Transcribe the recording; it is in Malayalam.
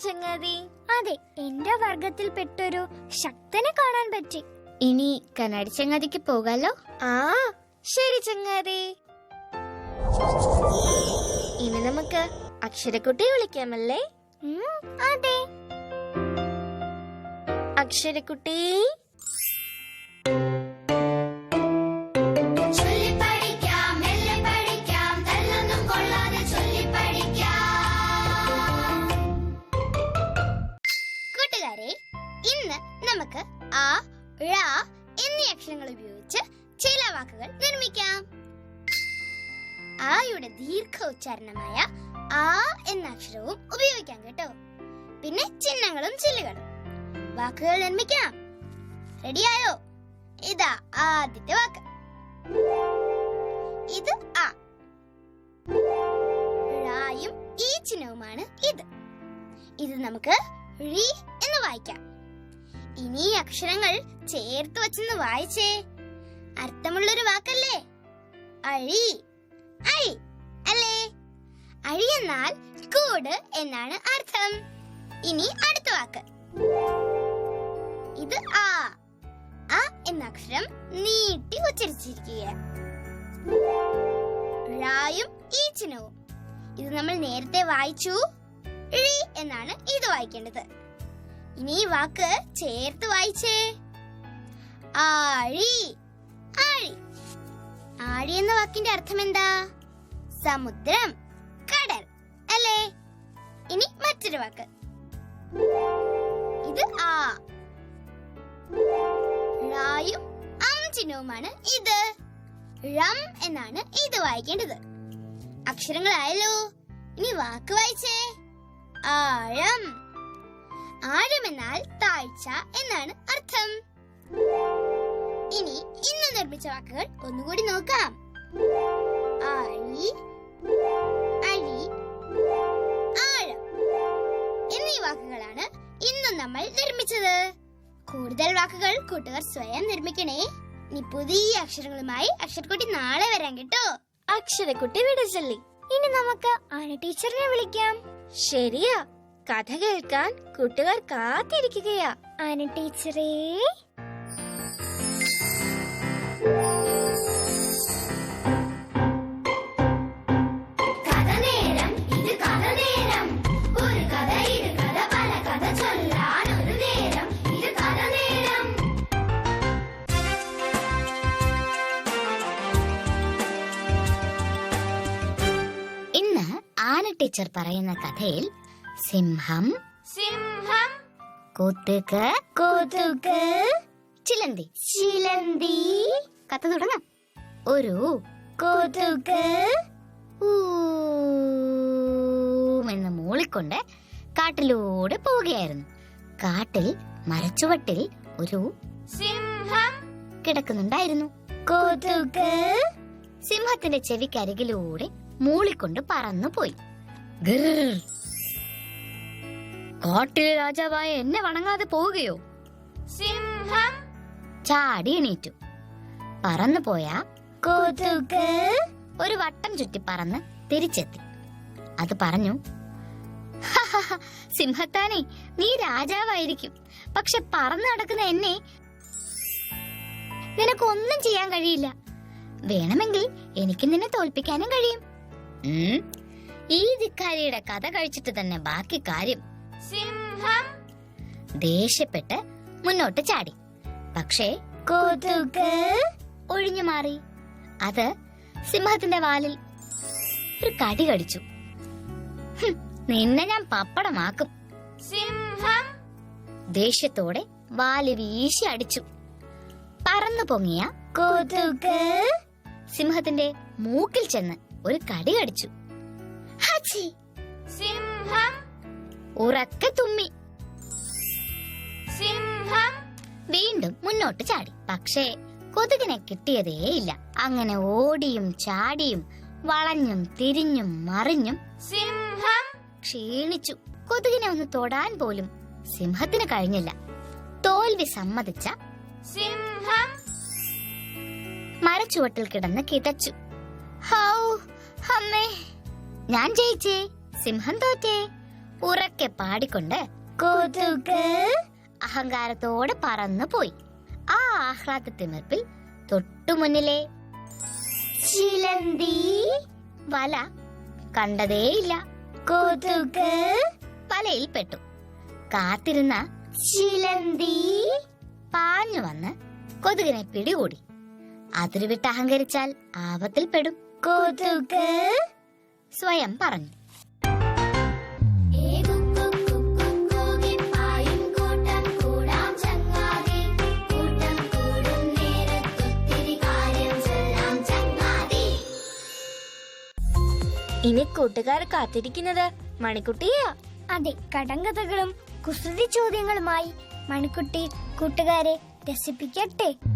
ചങ്ങാതി. അതെ, എന്റെ വർഗത്തിൽ പെട്ടൊരു ശക്തനെ കാണാൻ പറ്റി. ഇനി കണ്ണാടി ചങ്ങാതിക്ക് പോകാലോ? ആ ശരി ചങ്ങാതി. ഇനി നമുക്ക് അക്ഷരക്കുട്ടിയെ വിളിക്കാമല്ലേ? അതെ. അക്ഷരക്കുട്ടി, കൂട്ടുകാരെ, ഇന്ന് നമുക്ക് ആ, ഴ എന്നീ അക്ഷരങ്ങൾ ഉപയോഗിച്ച് ചില വാക്കുകൾ നിർമ്മിക്കാം. ആയുടെ ദീർഘ ഉച്ചാരണമായ ആ എന്ന അക്ഷരവും ഉപയോഗിക്കാം കേട്ടോ. പിന്നെ ചിഹ്നങ്ങളും ചില്ലുകളും. വാക്കുകൾ നിർമ്മിക്കാം. റെഡിയായോ? ഇതാ ആദ്യത്തെ വാക്ക്. ഇത് ആ. ഴായും ഈ ചിഹ്നവുമാണ് ഇത്. ഇത് നമുക്ക് ഴി എന്ന് വായിക്കാം. ഇനി ഈ അക്ഷരങ്ങൾ ചേർത്ത് വച്ചെന്ന് വായിച്ചേ. അർത്ഥമുള്ളൊരു വാക്കല്ലേ? അഴി. അഴി അല്ലേ? അഴി എന്നാൽ കൂട് എന്നാണ് അർത്ഥം. ഇനി അടുത്ത വാക്ക്. ഇത് ആ. ആ എന്ന അക്ഷരം നീട്ടി ഉച്ചരിച്ചിരിക്കുക. ഴായും ഈ ചിഹ്നവും. ഇത് നമ്മൾ നേരത്തെ വായിച്ചു. ഴി എന്നാണ് ഇത് വായിക്കേണ്ടത്. ഇനി ഈ വാക്ക് ചേർത്ത് വായിച്ചേ. ആഴി. ആഴി. ആഴി എന്ന വാക്കിന്റെ അർത്ഥം എന്താ? സമുദ്രം, കടൽ അല്ലേ? ഇനി മറ്റൊരു വാക്ക്. ഇത് ആ. ഴായും അം ചിഹ്നവുമാണ് ഇത്. ഴം എന്നാണ് ഇത് വായിക്കേണ്ടത്. അക്ഷരങ്ങളായല്ലോ. ഇനി വാക്ക് വായിച്ചേ. ആഴം. ആഴം എന്നാൽ താഴ്ച എന്നാണ് അർത്ഥം. ഇനി ഇന്ന് നിർമ്മിച്ച വാക്കുകൾ ഒന്നുകൂടി നോക്കാം. ആഴി, അഴി, ആഴം എന്നീ വാക്കുകളാണ് ഇന്നും നമ്മൾ നിർമ്മിച്ചത്. കൂടുതൽ വാക്കുകൾ കൂട്ടുകാർ സ്വയം നിർമ്മിക്കണേ. ഇനി പുതിയ അക്ഷരങ്ങളുമായി അക്ഷരക്കുട്ടി നാളെ വരാം കേട്ടോ. അക്ഷരക്കുട്ടി വിടച്ചൊല്ലി. ഇനി നമുക്ക് ആന ടീച്ചറിനെ വിളിക്കാം. ശരിയാ, കഥ കേൾക്കാൻ കൂട്ടുകാർ കാത്തിരിക്കുകയാ. ആന ടീച്ചറേ. ഇന്ന് ആന ടീച്ചർ പറയുന്ന കഥയിൽ സിംഹം, സിംഹം, കൊതുക്, കൊതുക്, ചിലന്തി, ചിലന്തി. കഥ തുടങ്ങാം. ഒരു കൊതുക് എന്ന് മൂളിക്കൊണ്ട് കാട്ടിലൂടെ പോവുകയായിരുന്നു. കാട്ടിൽ മരച്ചുവട്ടിൽ ഒരു സിംഹം കിടക്കുന്നുണ്ടായിരുന്നു. കൊതുക് സിംഹത്തിന്റെ ചെവിക്കരികിലൂടെ മൂളിക്കൊണ്ട് പറന്നുപോയി. കാട്ടിലെ രാജാവായ എന്നെ വണങ്ങാതെ പോവുകയോ? സിംഹം ചാടി എണീറ്റു. പറന്നുപോയ കൊതുക് ഒരു വട്ടം ചുറ്റി പറന്ന് തിരിച്ചെത്തി. അത് പറഞ്ഞു, സിംഹത്താനെ, നീ രാജാവായിരിക്കും. പക്ഷെ പറന്നു നടക്കുന്ന എന്നെ നിനക്കൊന്നും ചെയ്യാൻ കഴിയില്ല. വേണമെങ്കിൽ എനിക്ക് നിന്നെ തോൽപ്പിക്കാനും കഴിയും. ഈ ധിക്കാരിയുടെ കഥ കഴിച്ചിട്ട് തന്നെ ബാക്കി കാര്യം. സിംഹം ദേഷ്യപ്പെട്ട് മുന്നോട്ട് ചാടി. പക്ഷേ കൊതുക് ഒഴിഞ്ഞു മാറി. അത് സിംഹത്തിന്റെ വാലിൽ ഒരു കടി കടിച്ചു. നിന്നെ ഞാൻ പപ്പടമാക്കും. സിംഹം ദേഷ്യത്തോടെ വാല് വീശി അടിച്ചു. പറന്നു പൊങ്ങിയ കൊതുക് സിംഹത്തിന്റെ മൂക്കിൽ ചെന്ന് ഒരു കടി കടിച്ചു. സിംഹം ഉറക്കെ തുമ്മി. സിംഹം വീണ്ടും മുന്നോട്ട് ചാടി. പക്ഷേ കൊതുകിനെ കിട്ടിയതേയില്ല. അങ്ങനെ ഓടിയും ചാടിയും വളഞ്ഞും തിരിഞ്ഞും മറിഞ്ഞും സിംഹം ക്ഷീണിച്ചു. കൊതുകിനെ ഒന്ന് തൊടാൻ പോലും സിംഹത്തിന് കഴിഞ്ഞില്ല. തോൽവി സമ്മതിച്ച സിംഹം മരച്ചുവട്ടിൽ കിടന്ന് കിതച്ചു. ഹൗ, അമ്മേ, ഞാൻ ജയിച്ചേ, സിംഹം തോറ്റേ. ഉറക്കെ പാടിക്കൊണ്ട് കൊതുക് അഹങ്കാരത്തോടെ പറന്നു പോയി. ആ ആഹ്ലാദത്തിമിർപ്പിൽ തൊട്ടുമുന്നിലെ ചിലന്തി വല കണ്ടതേയില്ല. കൊതുക് വലയിൽ പെട്ടു. കാത്തിരുന്ന ചിലന്തി പാഞ്ഞു വന്ന് കൊതുകിനെ പിടികൂടി. അതിരുവിട്ട് അഹങ്കരിച്ചാൽ ആപത്തിൽപ്പെടും. കൊതുക് സ്വയം പറഞ്ഞു. ഇനി കൂട്ടുകാർ കാത്തിരിക്കുന്നത് മണിക്കുട്ടിയാ. അതെ, കടങ്കഥകളും കുസൃതി ചോദ്യങ്ങളുമായി മണിക്കുട്ടി കൂട്ടുകാരെ രസിപ്പിക്കട്ടെ.